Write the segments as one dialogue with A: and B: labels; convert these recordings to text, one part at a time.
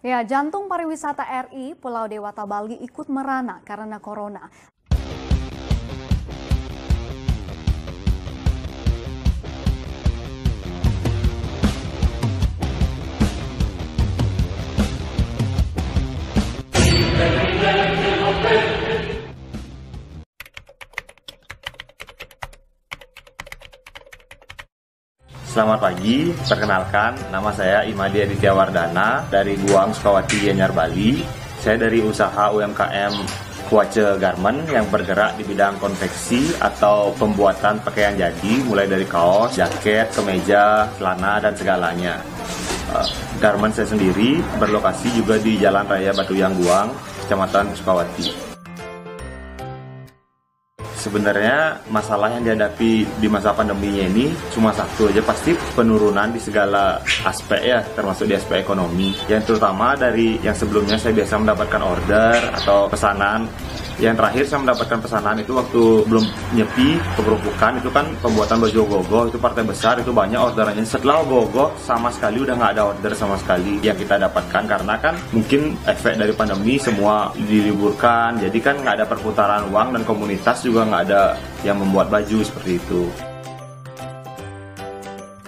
A: Ya, jantung pariwisata RI Pulau Dewata Bali ikut merana karena corona.
B: Selamat pagi, perkenalkan nama saya Imadi Aditya Wardana dari Guang, Sukawati, Gianyar, Bali. Saya dari usaha UMKM Kuace Garment yang bergerak di bidang konveksi atau pembuatan pakaian jadi, mulai dari kaos, jaket, kemeja, celana, dan segalanya. Garment saya sendiri berlokasi juga di Jalan Raya Batuyang Guang, Kecamatan Sukawati. Sebenarnya masalah yang dihadapi di masa pandeminya ini cuma satu aja, pasti penurunan di segala aspek ya, termasuk di aspek ekonomi. Yang terutama dari yang sebelumnya saya biasa mendapatkan order atau pesanan. Yang terakhir saya mendapatkan pesanan itu waktu belum nyepi ke Perumpukan, itu kan pembuatan baju ogoh-ogoh, itu partai besar, itu banyak orderannya. Setelah ogoh-ogoh sama sekali udah nggak ada order sama sekali yang kita dapatkan, karena kan mungkin efek dari pandemi semua diliburkan, jadi kan nggak ada perputaran uang dan komunitas juga nggak ada yang membuat baju seperti itu.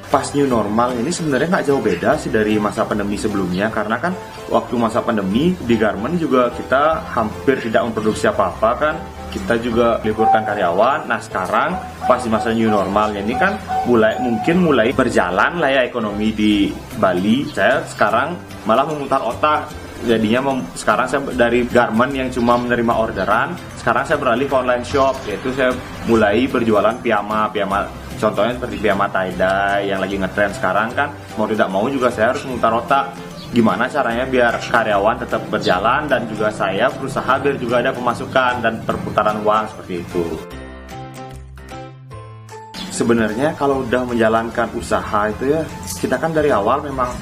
B: Pas new normal ini sebenarnya nggak jauh beda sih dari masa pandemi sebelumnya, karena kan waktu masa pandemi di garment juga kita hampir tidak memproduksi apa-apa kan, kita juga liburkan karyawan. Nah sekarang pas di masa new normal ini kan mulai berjalan lah ya ekonomi di Bali. Saya sekarang malah memutar otak, jadinya sekarang saya dari garment yang cuma menerima orderan, sekarang saya beralih ke online shop, yaitu saya mulai berjualan piyama. Contohnya seperti piyama tie-dye yang lagi ngetrend sekarang kan, mau tidak mau juga saya harus memutar otak gimana caranya biar karyawan tetap berjalan dan juga saya berusaha biar juga ada pemasukan dan perputaran uang seperti itu. Sebenarnya kalau udah menjalankan usaha itu ya, kita kan dari awal memang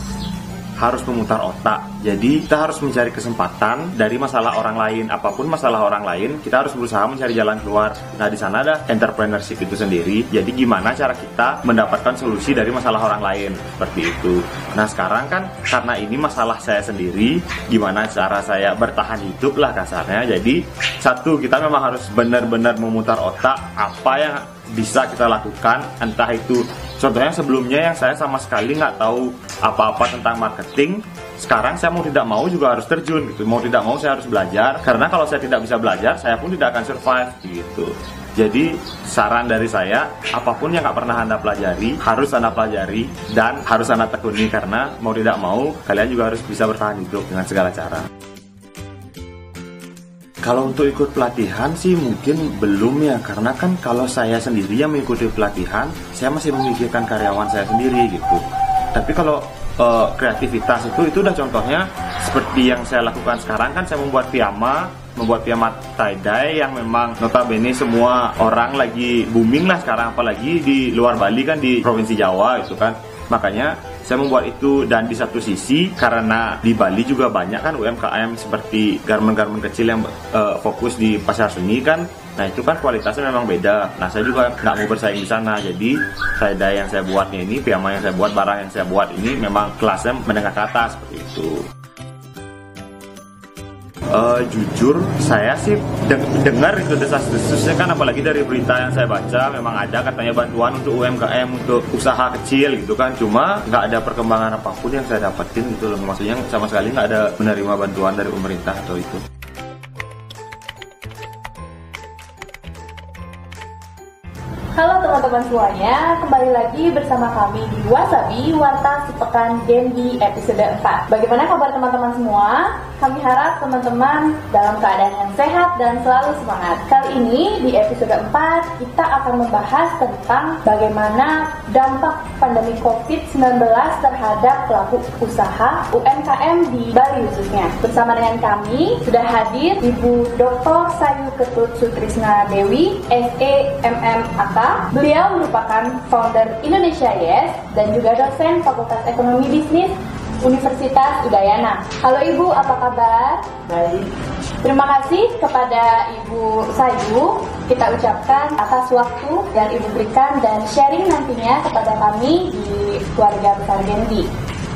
B: harus memutar otak. Jadi kita harus mencari kesempatan dari masalah orang lain. Apapun masalah orang lain, kita harus berusaha mencari jalan keluar. Nah di sana ada entrepreneurship itu sendiri. Jadi gimana cara kita mendapatkan solusi dari masalah orang lain, seperti itu. Nah sekarang kan karena ini masalah saya sendiri, gimana cara saya bertahan hidup lah kasarnya. Jadi satu, kita memang harus benar-benar memutar otak apa yang bisa kita lakukan, entah itu contohnya sebelumnya yang saya sama sekali nggak tahu apa-apa tentang marketing, sekarang saya mau tidak mau juga harus terjun gitu, mau tidak mau saya harus belajar, karena kalau saya tidak bisa belajar saya pun tidak akan survive gitu. Jadi saran dari saya, apapun yang nggak pernah Anda pelajari harus Anda pelajari dan harus Anda tekuni, karena mau tidak mau kalian juga harus bisa bertahan hidup dengan segala cara. Kalau untuk ikut pelatihan sih mungkin belum ya, karena kan kalau saya sendiri yang mengikuti pelatihan, saya masih memikirkan karyawan saya sendiri gitu. Tapi kalau kreativitas itu udah contohnya seperti yang saya lakukan sekarang kan, saya membuat piyama tie-dye yang memang notabene semua orang lagi booming lah sekarang, apalagi di luar Bali kan, di Provinsi Jawa itu kan. Makanya saya membuat itu, dan di satu sisi karena di Bali juga banyak kan UMKM seperti garment-garment kecil yang fokus di pasar seni kan. Nah itu kan kualitasnya memang beda. Nah saya juga nggak mau bersaing di sana. Jadi tie-dye yang saya buatnya ini, piyama yang saya buat, barang yang saya buat ini memang kelasnya menengah ke atas seperti itu. Jujur saya sih dengar itu desas-desusnya kan, apalagi dari berita yang saya baca memang ada katanya bantuan untuk UMKM, untuk usaha kecil gitu kan, cuma nggak ada perkembangan apapun yang saya dapetin gitu loh, maksudnya sama sekali nggak ada menerima bantuan dari pemerintah atau itu.
C: Halo teman-teman semuanya, kembali lagi bersama kami di Wasabi Warta Sepekan Genbi episode 4. Bagaimana kabar teman-teman semua? Kami harap teman-teman dalam keadaan yang sehat dan selalu semangat. Kali ini di episode 4 kita akan membahas tentang bagaimana dampak pandemi COVID-19 terhadap pelaku usaha UMKM di Bali khususnya. Bersama dengan kami sudah hadir Ibu Dr. Sayu Ketut Sutrisna Dewi, SEMMAK. Beliau merupakan founder Indonesia Yes dan juga dosen Fakultas Ekonomi Bisnis Universitas Udayana. Halo Ibu, apa kabar?
D: Baik.
C: Terima kasih kepada Ibu Sayu. Kita ucapkan atas waktu yang Ibu berikan dan sharing nantinya kepada kami di keluarga besar Genbi.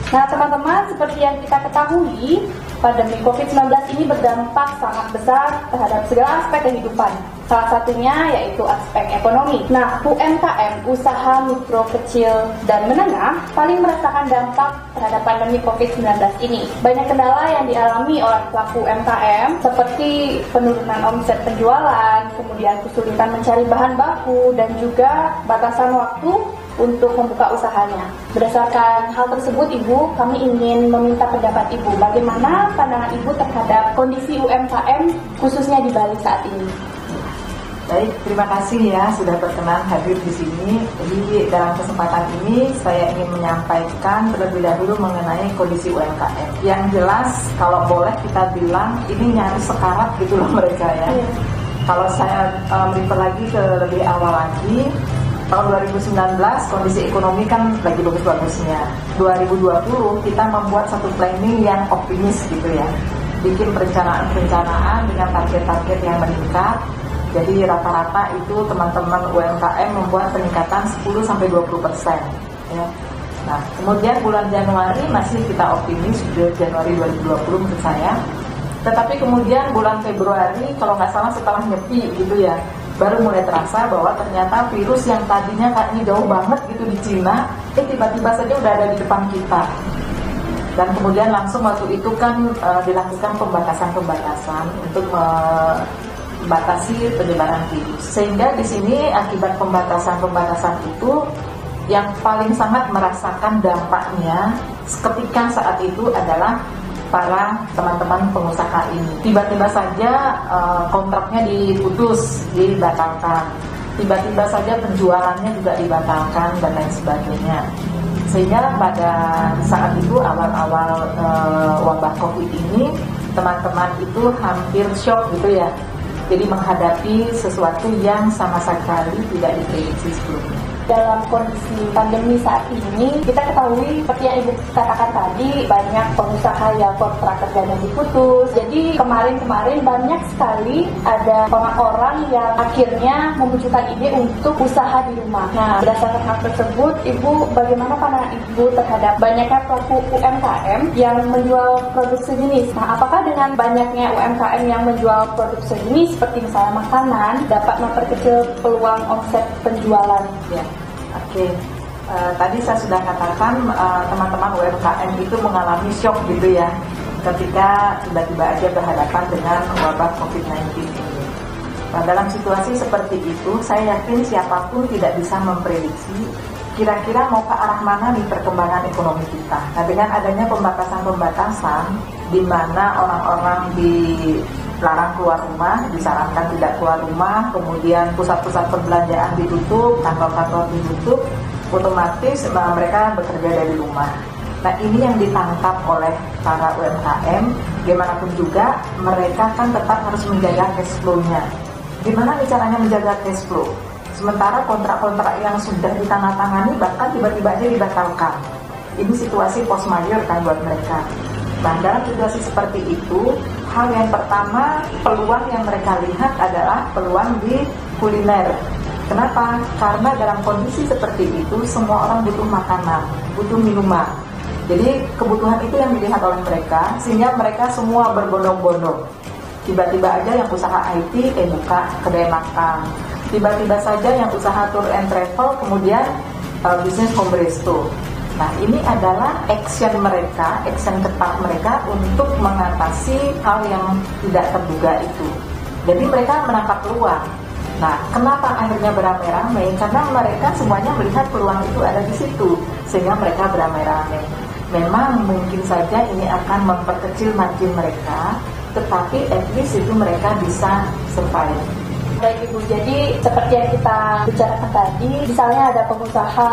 C: Nah teman-teman, seperti yang kita ketahui, pandemi COVID-19 ini berdampak sangat besar terhadap segala aspek kehidupan. Salah satunya yaitu aspek ekonomi. Nah, UMKM, usaha mikro kecil dan menengah, paling merasakan dampak terhadap pandemi COVID-19 ini. Banyak kendala yang dialami oleh pelaku UMKM, seperti penurunan omset penjualan, kemudian kesulitan mencari bahan baku, dan juga batasan waktu untuk membuka usahanya. Berdasarkan hal tersebut, Ibu, kami ingin meminta pendapat Ibu. Bagaimana pandangan Ibu terhadap kondisi UMKM khususnya di Bali saat ini?
D: Baik, terima kasih ya sudah berkenan hadir di sini. Jadi dalam kesempatan ini saya ingin menyampaikan terlebih dahulu mengenai kondisi UMKM. Yang jelas kalau boleh kita bilang ini nyaris sekarat gitu loh mereka ya. Kalau saya refer lagi ke lebih awal lagi, tahun 2019 kondisi ekonomi kan lagi bagus-bagusnya. 2020 kita membuat satu planning yang optimis gitu ya. Bikin perencanaan dengan target-target yang meningkat. Jadi rata-rata itu teman-teman UMKM membuat peningkatan 10-20% ya. Nah, kemudian bulan Januari masih kita optimis, Januari 2020 menurut saya. Tetapi kemudian bulan Februari kalau nggak salah setelah nyepi gitu ya, baru mulai terasa bahwa ternyata virus yang tadinya kayaknya jauh banget gitu di Cina, tiba-tiba saja udah ada di depan kita. Dan kemudian langsung waktu itu kan dilakukan pembatasan-pembatasan untuk membatasi penyebaran virus. Sehingga di sini akibat pembatasan-pembatasan itu yang paling sangat merasakan dampaknya ketika saat itu adalah para teman-teman pengusaha ini. Tiba-tiba saja kontraknya diputus, dibatalkan. Tiba-tiba saja penjualannya juga dibatalkan dan lain sebagainya. Sehingga pada saat itu awal-awal wabah COVID ini, teman-teman itu hampir shock gitu ya. Jadi menghadapi sesuatu yang sama sekali tidak diprediksi sebelumnya.
C: Dalam kondisi pandemi saat ini, kita ketahui seperti yang Ibu katakan tadi, banyak pengusaha yang kontrak kerjanya diputus. Jadi kemarin-kemarin banyak sekali ada orang-orang yang akhirnya memunculkan ide untuk usaha di rumah. Nah, berdasarkan hal tersebut, Ibu, bagaimana pandangan Ibu terhadap banyaknya pelaku UMKM yang menjual produk sejenis? Nah, apakah dengan banyaknya UMKM yang menjual produk sejenis, seperti misalnya makanan, dapat memperkecil peluang omset penjualan?
D: Ya. Oke, tadi saya sudah katakan teman-teman UMKM itu mengalami shock gitu ya ketika tiba-tiba aja berhadapan dengan wabah COVID-19 ini. Nah, dalam situasi seperti itu, saya yakin siapapun tidak bisa memprediksi kira-kira mau ke arah mana nih perkembangan ekonomi kita. Nah, dengan adanya pembatasan-pembatasan di mana orang-orang dilarang keluar rumah, disarankan tidak keluar rumah, kemudian pusat-pusat perbelanjaan ditutup, kantor-kantor ditutup, otomatis mereka bekerja dari rumah. Nah, ini yang ditangkap oleh para UMKM. Bagaimanapun juga mereka kan tetap harus menjaga cash flow-nya. Gimana nih caranya menjaga cash flow? Sementara kontrak-kontrak yang sudah ditandatangani bahkan tiba-tiba aja dibatalkan. Ini situasi force majeure kan buat mereka. Nah, dalam situasi seperti itu, hal yang pertama, peluang yang mereka lihat adalah peluang di kuliner. Kenapa? Karena dalam kondisi seperti itu, semua orang butuh makanan, butuh minuman. Jadi kebutuhan itu yang dilihat oleh mereka, sehingga mereka semua berbondong-bondong. Tiba-tiba aja yang usaha IT buka kedai makan. Tiba-tiba saja yang usaha tour and travel kemudian bisnis home resto. Nah, ini adalah action mereka, action ketat mereka untuk mengatasi hal yang tidak terduga itu. Jadi mereka menangkap peluang. Nah, kenapa akhirnya beramai-ramai? Karena mereka semuanya melihat peluang itu ada di situ, sehingga mereka beramai-ramai. Memang mungkin saja ini akan memperkecil margin mereka, tetapi at least itu mereka bisa survive.
C: Baik Ibu, jadi seperti yang kita bicarakan tadi, misalnya ada pengusaha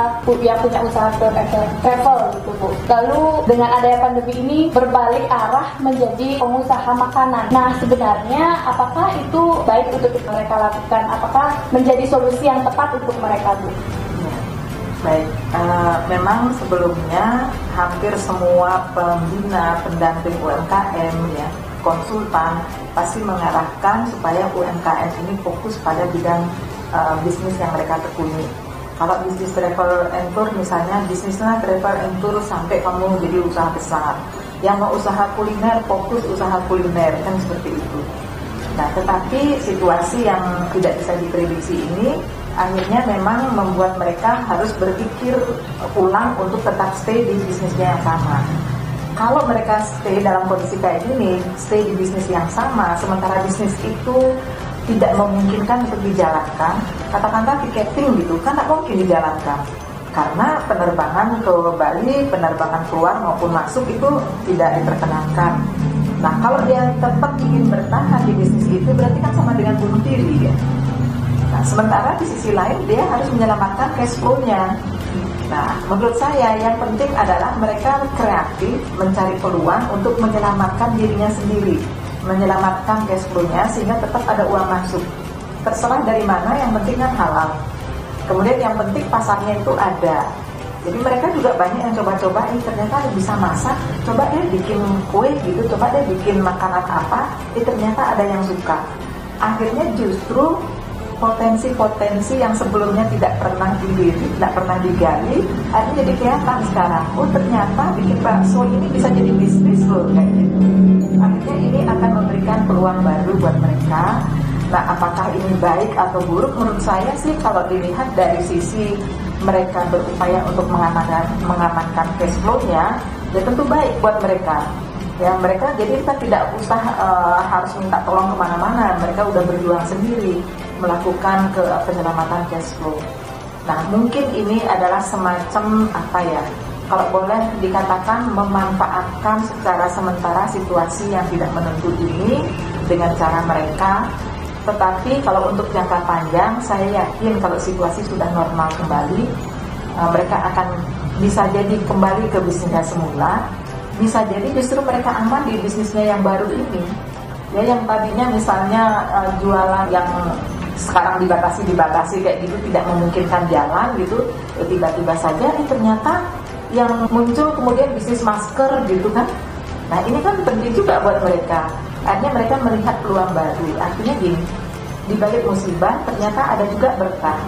C: yang punya usaha tour and travel gitu Bu. Lalu dengan adanya pandemi ini berbalik arah menjadi pengusaha makanan. Nah, sebenarnya apakah itu baik untuk mereka lakukan? Apakah menjadi solusi yang tepat untuk mereka Bu?
D: Ya, baik, memang sebelumnya hampir semua pembina pendamping UMKM ya, konsultan pasti mengarahkan supaya UMKM ini fokus pada bidang bisnis yang mereka tekuni. Kalau bisnis travel and tour misalnya, bisnisnya travel and tour sampai kamu jadi usaha besar. Yang mau usaha kuliner, fokus usaha kuliner, kan seperti itu. Nah, tetapi situasi yang tidak bisa diprediksi ini akhirnya memang membuat mereka harus berpikir ulang untuk tetap stay di bisnisnya yang sama. Kalau mereka stay dalam kondisi kayak gini, stay di bisnis yang sama, sementara bisnis itu tidak memungkinkan untuk dijalankan, katakanlah tiketing gitu, kan tak mungkin dijalankan. Karena penerbangan ke Bali, penerbangan keluar maupun masuk itu tidak diperkenankan. Nah, kalau dia tetap ingin bertahan di bisnis itu, berarti kan sama dengan bunuh diri ya. Nah, sementara di sisi lain dia harus menyelamatkan cash flow-nya. Nah, menurut saya yang penting adalah mereka kreatif, mencari peluang untuk menyelamatkan dirinya sendiri, menyelamatkan cash flow-nya sehingga tetap ada uang masuk. Terserah dari mana, yang penting kan halal. Kemudian yang penting pasarnya itu ada. Jadi mereka juga banyak yang coba-coba, ternyata bisa masak, coba deh bikin kue gitu, coba deh bikin makanan apa, ternyata ada yang suka. Akhirnya justru potensi-potensi yang sebelumnya tidak pernah dilirik, tidak pernah digali, akhirnya jadi kelihatan sekarang. Oh, ternyata bikin bakso ini bisa jadi bisnis loh, kayak gitu. Akhirnya ini akan memberikan peluang baru buat mereka. Nah, apakah ini baik atau buruk? Menurut saya sih kalau dilihat dari sisi mereka berupaya untuk mengamankan cash flow-nya, ya tentu baik buat mereka. Ya, mereka jadi kita tidak usah harus minta tolong kemana-mana. Mereka udah berjuang sendiri melakukan penyelamatan cash flow. Nah, mungkin ini adalah semacam apa ya? Kalau boleh dikatakan memanfaatkan secara sementara situasi yang tidak menentu ini dengan cara mereka. Tetapi kalau untuk jangka panjang, saya yakin kalau situasi sudah normal kembali, mereka akan bisa jadi kembali ke bisnisnya semula. Bisa jadi justru mereka aman di bisnisnya yang baru ini. Ya, yang tadinya misalnya jualan yang sekarang dibatasi kayak gitu, tidak memungkinkan jalan gitu, tiba-tiba saja ternyata yang muncul kemudian bisnis masker gitu kan. Nah, ini kan penting juga buat mereka. Artinya mereka melihat peluang baru. Artinya gini, di balik musibah ternyata ada juga berkah.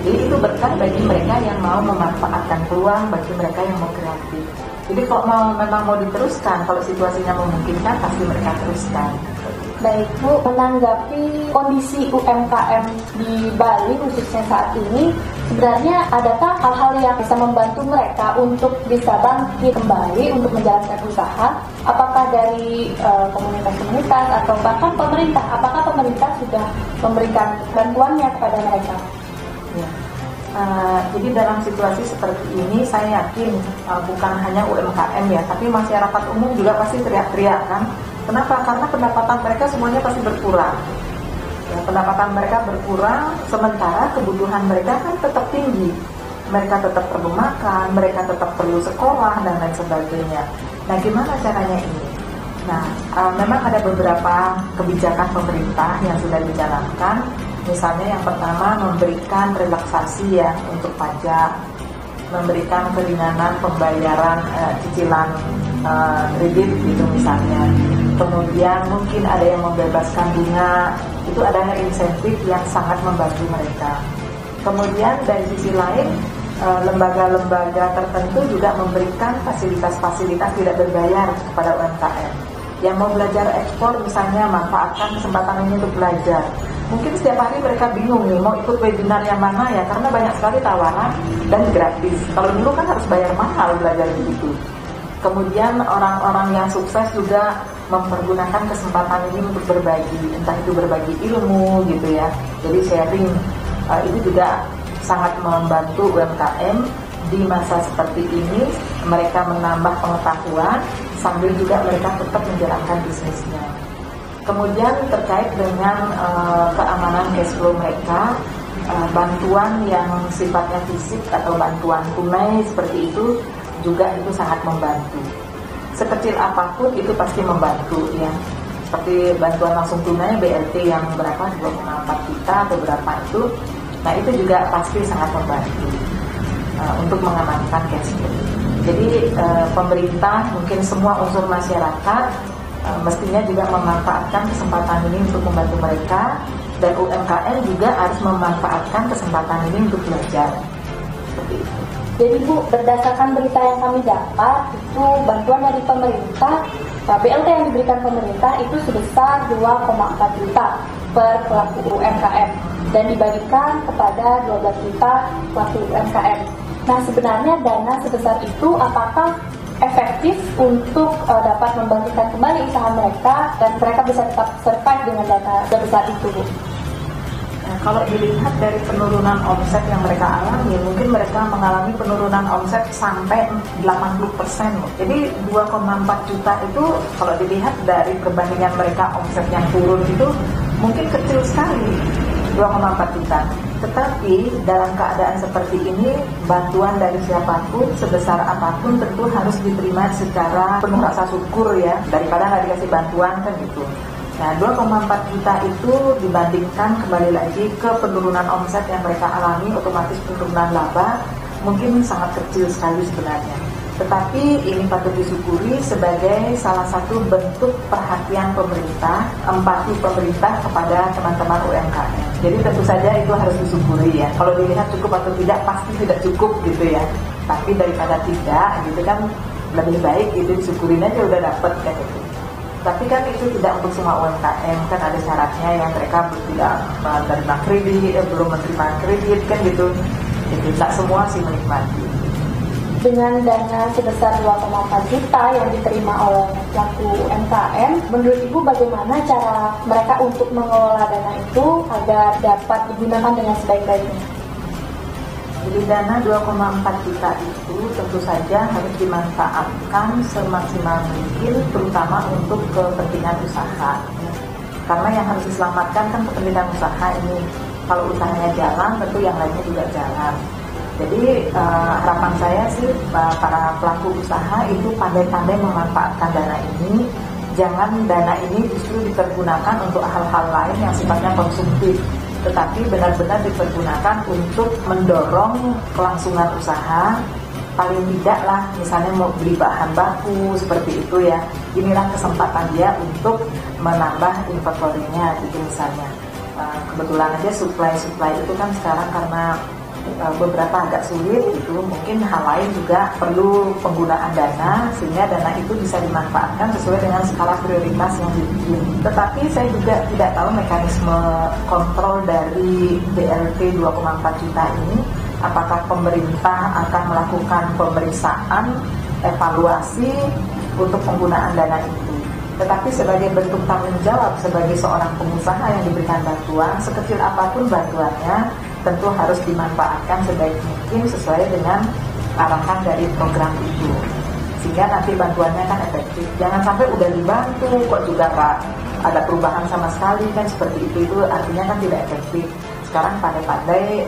D: Jadi itu berkah bagi mereka yang mau memanfaatkan peluang, bagi mereka yang mau kreatif. Jadi kalau memang mau diteruskan, kalau situasinya memungkinkan, pasti mereka teruskan.
C: Baik Bu, menanggapi kondisi UMKM di Bali khususnya saat ini, sebenarnya adakah hal-hal yang bisa membantu mereka untuk bisa bangkit kembali untuk menjalankan usaha? Apakah dari komunitas-komunitas atau bahkan pemerintah? Apakah pemerintah sudah memberikan bantuannya kepada mereka?
D: Ya. Jadi dalam situasi seperti ini, saya yakin bukan hanya UMKM ya, tapi masyarakat umum juga pasti teriak-teriak kan. Kenapa? Karena pendapatan mereka semuanya pasti berkurang. Ya, pendapatan mereka berkurang, sementara kebutuhan mereka kan tetap tinggi. Mereka tetap perlu makan, mereka tetap perlu sekolah, dan lain sebagainya. Nah, gimana caranya ini? Nah, memang ada beberapa kebijakan pemerintah yang sudah dijalankan. Misalnya yang pertama, memberikan relaksasi ya untuk pajak, memberikan keringanan pembayaran cicilan kredit gitu misalnya. Kemudian mungkin ada yang membebaskan bunga, itu adalah insentif yang sangat membantu mereka. Kemudian dari sisi lain, lembaga-lembaga tertentu juga memberikan fasilitas-fasilitas tidak berbayar kepada UMKM. Yang mau belajar ekspor misalnya, manfaatkan kesempatan ini untuk belajar. Mungkin setiap hari mereka bingung nih, mau ikut webinar yang mana ya, karena banyak sekali tawaran dan gratis. Kalau dulu kan harus bayar mahal belajar begitu. Kemudian orang-orang yang sukses juga mempergunakan kesempatan ini untuk berbagi, entah itu berbagi ilmu gitu ya. Jadi sharing, itu juga sangat membantu UMKM di masa seperti ini. Mereka menambah pengetahuan sambil juga mereka tetap menjalankan bisnisnya. Kemudian terkait dengan keamanan cash flow mereka, bantuan yang sifatnya fisik atau bantuan tunai seperti itu juga itu sangat membantu. Sekecil apapun itu pasti membantu ya. Seperti bantuan langsung tunai BLT yang berapa, 2,4 juta atau berapa itu. Nah, itu juga pasti sangat membantu untuk mengamankan cash flow. Jadi pemerintah, mungkin semua unsur masyarakat mestinya juga memanfaatkan kesempatan ini untuk membantu mereka, dan UMKM juga harus memanfaatkan kesempatan ini untuk belajar.
C: Jadi Bu, berdasarkan berita yang kami dapat, itu bantuan dari pemerintah, BLT yang diberikan pemerintah itu sebesar 2,4 juta per pelaku UMKM dan dibagikan kepada 12 juta pelaku UMKM. Nah, sebenarnya dana sebesar itu apakah efektif untuk dapat membangkitkan kembali usaha mereka dan mereka bisa tetap survive dengan dana sebesar itu, Bu?
D: Nah, kalau dilihat dari penurunan omset yang mereka alami, mungkin mereka mengalami penurunan omset sampai 80%. Jadi 2,4 juta itu kalau dilihat dari perbandingan mereka omset yang turun itu mungkin kecil sekali, 2,4 juta. Tetapi dalam keadaan seperti ini, bantuan dari siapapun sebesar apapun tentu harus diterima secara penuh rasa syukur ya, daripada nggak dikasih bantuan kan gitu. Nah, 2,4 juta itu dibandingkan kembali lagi ke penurunan omset yang mereka alami, otomatis penurunan laba mungkin sangat kecil sekali sebenarnya. Tetapi ini patut disyukuri sebagai salah satu bentuk perhatian pemerintah, empati pemerintah kepada teman-teman UMKM. Jadi tentu saja itu harus disyukuri ya. Kalau dilihat cukup atau tidak, pasti tidak cukup gitu ya. Tapi daripada tidak gitu kan lebih baik itu disyukurin aja udah dapet kayak gitu. Tapi kan itu tidak untuk semua UMKM, kan ada syaratnya yang mereka tidak menerima kredit, belum menerima kredit kan gitu. Jadi tidak semua sih menikmati.
C: Dengan dana sebesar 2,4 juta yang diterima oleh pelaku UMKM, menurut Ibu bagaimana cara mereka untuk mengelola dana itu agar dapat digunakan dengan sebaik-baiknya?
D: Jadi dana 2,4 juta itu tentu saja harus dimanfaatkan semaksimal mungkin, terutama untuk kepentingan usaha. Karena yang harus diselamatkan kan kepentingan usaha ini. Kalau usahanya jalan, tentu yang lainnya juga jalan. Jadi harapan saya sih para pelaku usaha itu pandai-pandai memanfaatkan dana ini. Jangan dana ini justru dipergunakan untuk hal-hal lain yang sifatnya konsumtif, tetapi benar-benar dipergunakan untuk mendorong kelangsungan usaha. Paling tidak lah, misalnya mau beli bahan baku seperti itu ya, inilah kesempatan dia untuk menambah inventory-nya gitu misalnya. Kebetulan aja supply itu kan sekarang karena beberapa agak sulit itu, mungkin hal lain juga perlu penggunaan dana sehingga dana itu bisa dimanfaatkan sesuai dengan skala prioritas yang dibikin. Tetapi saya juga tidak tahu mekanisme kontrol dari BLT 2,4 juta ini, apakah pemerintah akan melakukan pemeriksaan, evaluasi untuk penggunaan dana itu. Tetapi sebagai bentuk tanggung jawab sebagai seorang pengusaha yang diberikan bantuan, sekecil apapun bantuannya, tentu harus dimanfaatkan sebaik mungkin sesuai dengan arahan dari program itu, sehingga nanti bantuannya kan efektif. Jangan sampai udah dibantu kok juga nggak ada perubahan sama sekali, kan seperti itu artinya kan tidak efektif. Sekarang pandai-pandai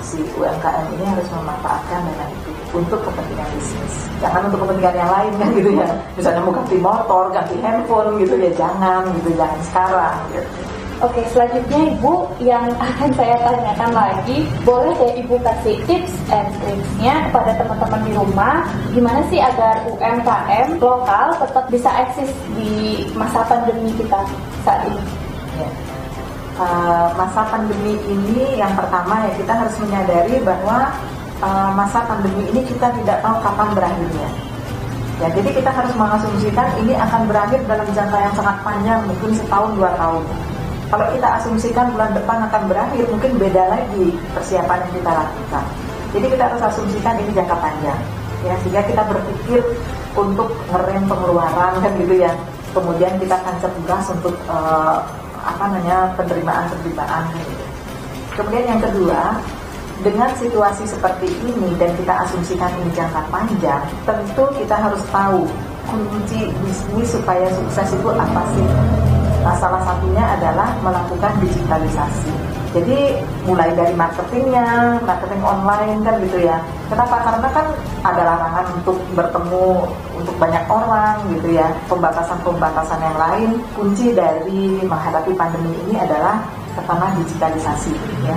D: si UMKM ini harus memanfaatkan dana itu untuk kepentingan bisnis, jangan untuk kepentingan yang lain kan gitu ya. Misalnya mau ganti motor, ganti handphone gitu ya, jangan sekarang gitu.
C: Oke, selanjutnya Ibu yang akan saya tanyakan lagi, boleh ya Ibu kasih tips and tricks-nya kepada teman-teman di rumah, gimana sih agar UMKM lokal tetap bisa eksis di masa pandemi kita saat ini?
D: Ya. Masa pandemi ini yang pertama ya, kita harus menyadari bahwa masa pandemi ini kita tidak tahu kapan berakhirnya. Ya, jadi kita harus mengasumsikan ini akan berakhir dalam jangka yang sangat panjang, mungkin setahun 2 tahun. Kalau kita asumsikan bulan depan akan berakhir, mungkin beda lagi persiapan yang kita lakukan. Jadi kita harus asumsikan ini jangka panjang, ya, sehingga kita berpikir untuk ngerem pengeluaran kan gitu ya. Kemudian kita tancap gas untuk penerimaan gitu. Kemudian yang kedua, dengan situasi seperti ini dan kita asumsikan ini jangka panjang, tentu kita harus tahu kunci bisnis supaya sukses itu apa sih. Nah, salah satunya adalah melakukan digitalisasi. Jadi mulai dari marketingnya, marketing online kan gitu ya. Kenapa? Karena kan ada larangan untuk bertemu untuk banyak orang gitu ya. Pembatasan-pembatasan yang lain. Kunci dari menghadapi pandemi ini adalah pertama digitalisasi ya.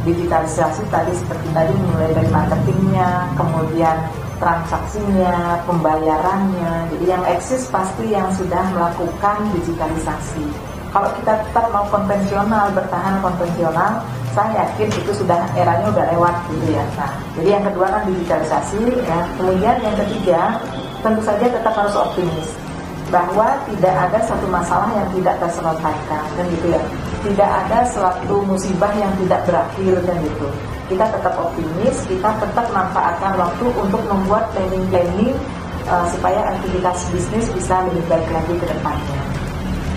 D: Digitalisasi tadi seperti tadi mulai dari marketingnya, kemudian transaksinya, pembayarannya. Jadi yang eksis pasti yang sudah melakukan digitalisasi. Kalau kita tetap mau konvensional, bertahan konvensional, saya yakin itu sudah eranya udah lewat gitu ya. Nah, jadi yang kedua kan digitalisasi ya. Kemudian yang ketiga, tentu saja tetap harus optimis bahwa tidak ada satu masalah yang tidak terselesaikan kan gitu ya. Tidak ada suatu musibah yang tidak berakhir kan gitu. Kita tetap optimis, kita tetap manfaatkan waktu untuk membuat planning supaya aktivitas bisnis bisa lebih baik lagi ke depannya.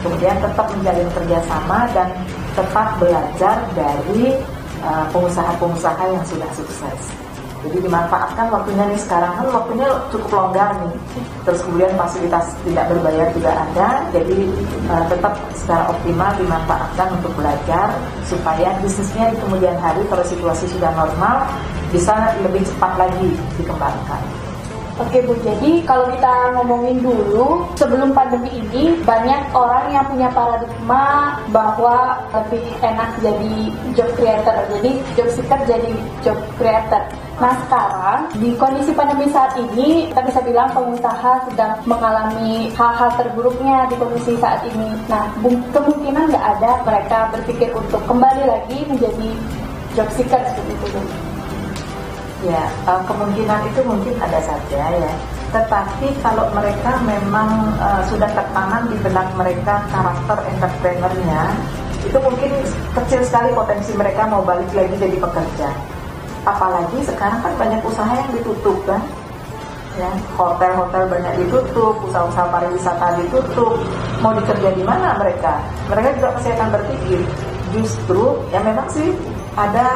D: Kemudian tetap menjalin kerjasama dan tetap belajar dari pengusaha-pengusaha yang sudah sukses. Jadi dimanfaatkan waktunya nih, sekarang kan waktunya cukup longgar nih. Terus kemudian fasilitas tidak berbayar juga ada. Jadi tetap secara optimal dimanfaatkan untuk belajar supaya bisnisnya di kemudian hari kalau situasi sudah normal bisa lebih cepat lagi dikembangkan.
C: Oke Bu, jadi kalau kita ngomongin dulu, sebelum pandemi ini banyak orang yang punya paradigma bahwa lebih enak jadi job creator, jadi job seeker jadi job creator. Nah sekarang, di kondisi pandemi saat ini, kita bisa bilang pengusaha sedang mengalami hal-hal terburuknya di kondisi saat ini. Nah, kemungkinan nggak ada mereka berpikir untuk kembali lagi menjadi job seeker seperti itu.
D: Ya, kemungkinan itu mungkin ada saja ya. Tetapi kalau mereka memang sudah tertanam di benak mereka karakter entrepreneurnya, itu mungkin kecil sekali potensi mereka mau balik lagi jadi pekerja. Apalagi sekarang kan banyak usaha yang ditutup kan, ya, hotel-hotel banyak ditutup, usaha-usaha pariwisata ditutup. Mau dikerja di mana mereka? Mereka juga pasti akan berpikir. Justru, ya memang sih ada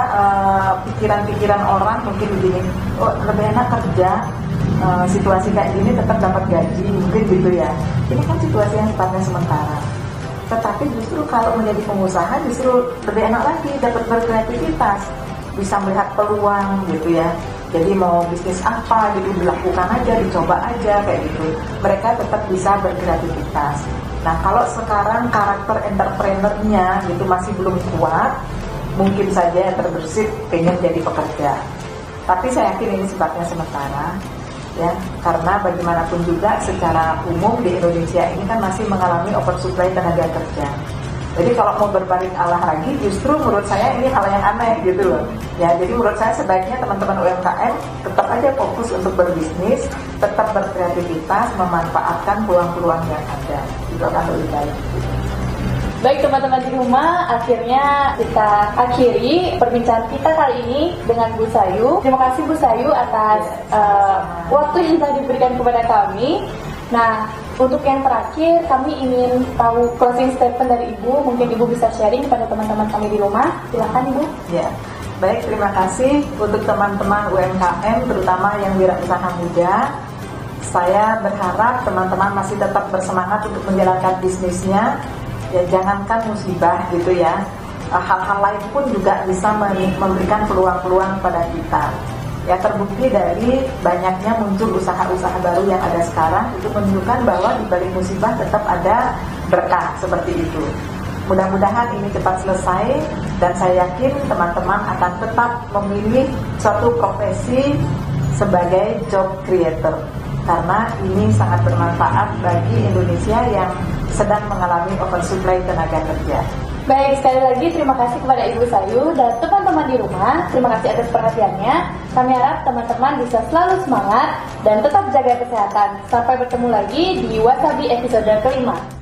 D: pikiran-pikiran orang mungkin begini, oh lebih enak kerja, situasi kayak gini tetap dapat gaji, mungkin gitu ya. Ini kan situasi yang sifatnya sementara. Tetapi justru kalau menjadi pengusaha justru lebih enak lagi, dapat berkreativitas, bisa melihat peluang gitu ya. Jadi mau bisnis apa gitu dilakukan aja, dicoba aja kayak gitu. Mereka tetap bisa berkreativitas. Nah kalau sekarang karakter entrepreneurnya gitu masih belum kuat, mungkin saja terbersit pengen jadi pekerja. Tapi saya yakin ini sifatnya sementara ya, karena bagaimanapun juga secara umum di Indonesia ini kan masih mengalami oversupply tenaga kerja. Jadi kalau mau berbalik arah lagi, justru menurut saya ini hal yang aneh gitu loh. Ya, jadi menurut saya sebaiknya teman-teman UMKM tetap aja fokus untuk berbisnis, tetap berkreativitas, memanfaatkan peluang-peluang yang ada. Itu akan lebih baik.
C: Baik teman-teman di rumah, akhirnya kita akhiri perbincangan kita kali ini dengan Bu Sayu. Terima kasih Bu Sayu atas waktu yang telah diberikan kepada kami. Nah, untuk yang terakhir, kami ingin tahu closing statement dari Ibu. Mungkin Ibu bisa sharing kepada teman-teman kami di rumah. Silakan Ibu.
D: Ya, baik, terima kasih untuk teman-teman UMKM, terutama yang wirausaha muda. Saya berharap teman-teman masih tetap bersemangat untuk menjalankan bisnisnya. Ya, jangankan musibah gitu ya, hal-hal lain pun juga bisa memberikan peluang-peluang pada kita. Ya, terbukti dari banyaknya muncul usaha-usaha baru yang ada sekarang, itu menunjukkan bahwa di balik musibah tetap ada berkah seperti itu. Mudah-mudahan ini cepat selesai dan saya yakin teman-teman akan tetap memilih suatu profesi sebagai job creator, karena ini sangat bermanfaat bagi Indonesia yang sedang mengalami oversupply tenaga kerja.
C: Baik, sekali lagi terima kasih kepada Ibu Sayu dan teman-teman di rumah. Terima kasih atas perhatiannya. Kami harap teman-teman bisa selalu semangat dan tetap jaga kesehatan. Sampai bertemu lagi di Wasabi episode kelima.